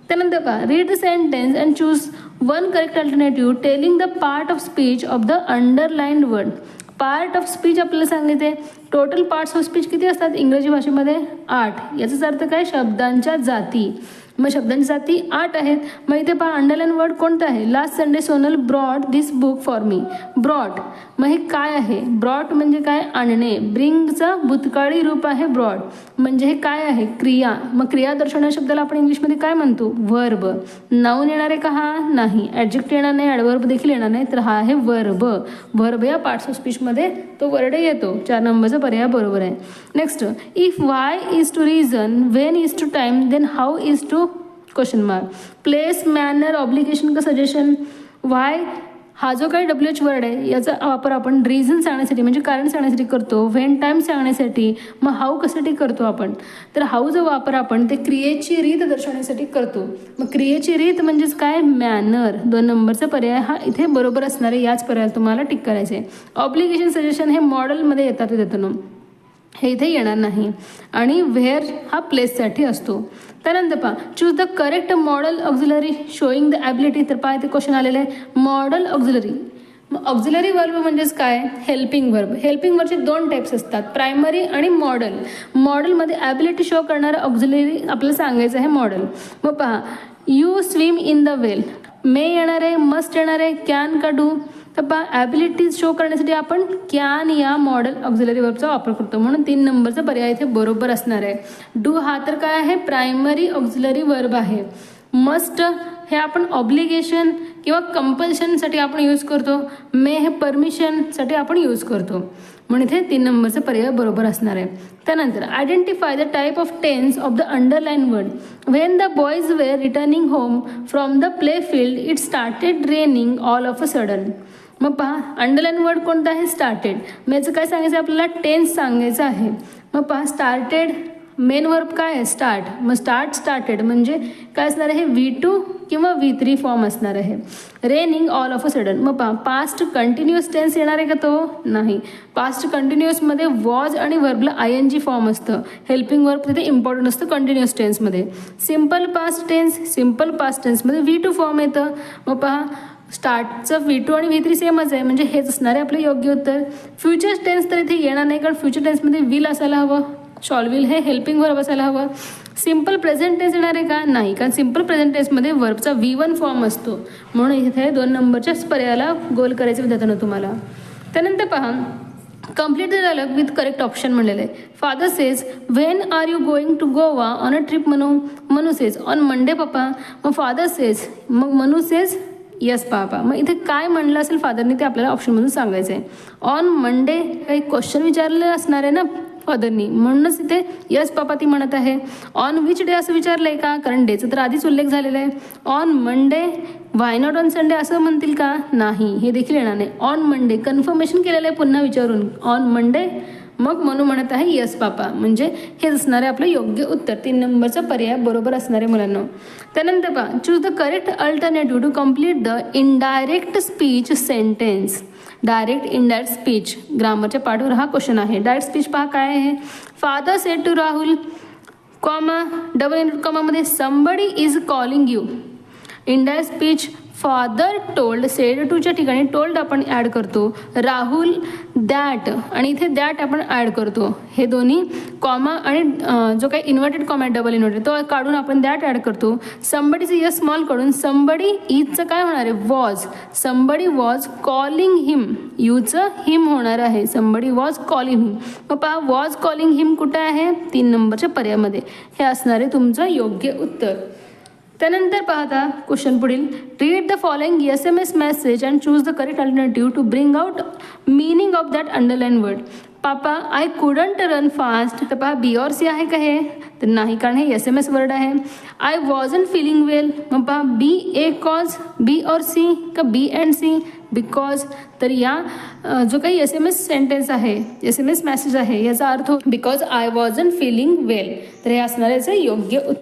त्यानंतर पहा, read the sentence and choose one correct alternative telling the part of speech of the underlined word. Part of speech आपल्याला सांगितले. Total parts of speech किती असतात इंग्रजी भाषेमध्ये? 8. याचाच अर्थ काय? शब्दांच्या जाती. मग शब्दांची जाती 8 आहेत. मग इथे पहा अंडरलाइन वर्ड कोणतं आहे? Last Sunday Sonal brought this book for me. Brought, मग हे काय आहे? ब्रॉट म्हणजे काय? आणणे. ब्रिंगचं भूतकाळी रूप आहे ब्रॉट, म्हणजे हे काय आहे? क्रिया. मग क्रिया दर्शवणाऱ्या शब्दाला आपण इंग्लिशमध्ये काय म्हणतो? वर्ब. नाऊन येणार आहे का? हा नाही. ॲडजेक्ट येणार नाही, ॲडवर्ब देखील येणार नाही, तर हा आहे वर्ब. वर्ब या पार्ट्स ऑफ स्पीचमध्ये तो वर्ड येतो. 4 नंबरचा पर्याय बरोबर आहे. Next, if why is to reason, when is to time, then how is to question mark. Place, manner, obligation का सजेशन. वाय हा जो काही WH वर्ड आहे याचा वापर आपण रिझन सांगण्यासाठी म्हणजे कारण सांगण्यासाठी करतो. व्हेन टाइम सांगण्यासाठी. मग हाऊ कशासाठी करतो आपण? तर हाऊचा वापर आपण ते क्रियेची रीत दर्शवण्यासाठी करतो. मग क्रियेची रीत म्हणजेच काय? मॅनर. 2 नंबरचा पर्याय हा इथे बरोबर असणार आहे. याच पर्यायाला तुम्हाला टिक करायचे आहे. ऑब्लिगेशन, सजेशन हे मॉडेलमध्ये येतात त्यातून, हे इथे येणार नाही. आणि व्हेअर हा प्लेससाठी असतो. त्यानंतर पहा, choose the correct modal auxiliary showing the ability. तर पहा इथे क्वेश्चन आलेलं आहे मॉडल ऑक्झिलरी. मग ऑक्झिलरी वर्ब म्हणजेच काय? Helping verb. हेल्पिंग वर्बचे 2 टाईप्स असतात, प्रायमरी आणि मॉडल. मॉडेलमध्ये ॲबिलिटी शो करणारं ऑक्झिलरी आपल्याला सांगायचं आहे मॉडेल. मग पहा, यू स्विम इन द वेल. मे येणार आहे, मस्ट येणार आहे, कॅन का डू. तर पहा ॲबिलिटीज शो करण्यासाठी आपण कॅन या मॉडेल ऑक्झिलरी वर्बचा वापर करतो, म्हणून 3 नंबरचा पर्याय इथे बरोबर असणार आहे. डू हा तर काय आहे? प्रायमरी ऑक्झिलरी वर्ब आहे. मस्ट हे आपण ऑब्लिगेशन किंवा कंपल्शनसाठी आपण यूज करतो. मे हे परमिशनसाठी आपण यूज करतो, म्हणून इथे 3 नंबरचा पर्याय बरोबर असणार आहे. त्यानंतर identify the type of tense of the underline word. When the boys were returning home from the play field it started raining all of a sudden. मग पहा अंडरलाइन वर्ड कोणता आहे? स्टार्टेड. मग याचं काय सांगायचं आपल्याला? टेन्स सांगायचं आहे. मग पहा स्टार्टेड मेन वर्ब काय आहे? स्टार्ट. मग स्टार्टेड म्हणजे काय असणार आहे? V2 किंवा V3 फॉर्म असणार आहे. Raining all of a sudden. मग पहा पास्ट कंटिन्युअस टेन्स येणार आहे का? तो नाही. पास्ट कंटिन्युअसमध्ये वॉज आणि वर्बला ING फॉर्म असतं. हेल्पिंग वर्ब तिथे इम्पॉर्टंट असतं कंटिन्युअस टेन्समध्ये. सिम्पल पास्ट टेन्समध्ये V2 फॉर्म येतं. मग पहा स्टार्टचं V2 आणि V3 सेमच आहे, म्हणजे हेच असणार आहे आपलं योग्य उत्तर. फ्युचर टेन्स तर इथे येणार नाही, कारण फ्युचर टेन्समध्ये विल असायला हवं. शॉल विल हे हेल्पिंग वर्ब असायला हवं. सिम्पल प्रेझेंट टेन्स येणार आहे का? नाही, कारण सिम्पल प्रेझेंट टेन्समध्ये वर्बचा V1 फॉर्म असतो, म्हणून इथे 2 नंबरच्याच पर्यायाला गोल करायचं विद्यार्थ्यांना तुम्हाला. त्यानंतर पहा complete the dialogue with correct option म्हणलेलं आहे. Father says when are you going to Goa on a trip. Manu says on Monday papa. मग फादर सेज, मग मनू सेज यस पापा. मग इथे काय म्हणलं असेल फादरनी ते आपल्याला ऑप्शनमधून सांगायचं आहे. ऑन मंडे काही क्वेश्चन विचारलेलं असणार आहे ना फादरनी, म्हणूनच इथे यस पापा ती म्हणत आहे. ऑन विच डे असं विचारलंय का? कारण डेचा तर आधीच उल्लेख झालेला आहे. On Monday, why not on Sunday असं म्हणतील का? नाही, हे देखील येणार नाही. ऑन मंडे कन्फर्मेशन केलेलं आहे पुन्हा विचारून. ऑन मंडे, मग मनू म्हणत आहे यस पापा, म्हणजे हेच असणार आहे आपलं योग्य उत्तर. 3 नंबरचा पर्याय बरोबर असणार आहे मुलांना. त्यानंतर पहा choose the correct alternative to complete the indirect speech sentence. Direct indirect speech ग्रामरच्या पाठवर हा क्वेश्चन आहे. डायरेक्ट स्पीच पहा काय आहे? Father said to Rahul comma double inverted कॉमामध्ये somebody is calling you. Indirect speech father told, said टूच्या ठिकाणी टोल्ड आपण ॲड करतो. राहुल दॅट, आणि इथे दॅट आपण ॲड करतो. हे दोन्ही कॉमा आणि जो काही इन्व्हर्टेड कॉमा आहे डबल इन्व्हर्टेड तो काढून आपण दॅट ॲड करतो. समबडीचं यस स्मॉल काढून समबडी इजचं काय होणार आहे? वॉज. समबडी वॉज कॉलिंग हिम, यूचं हिम होणार आहे. समबडी वॉज कॉलिंग हिम. मग पहा वॉज कॉलिंग हिम कुठे आहे? 3 नंबरच्या पर्यायामध्ये. हे असणार आहे तुमचं योग्य उत्तर. त्यानंतर पाहता क्वेश्चन पुढील. Read the following SMS message and choose the correct alternative to bring out meaning of that underline word. Papa I couldn't run fast. तर पहा बी और सी आहे का हे? तर नाही, कारण हे SMS वर्ड आहे. I wasn't feeling well. मग पहा BA कॉज, बी और सी का B अँड C? बिकॉज. तर या जो काही SMS सेंटेन्स आहे, SMS मेसेज आहे, याचा अर्थ because I wasn't feeling well. तर हे असणार याचं योग्य उत्तर.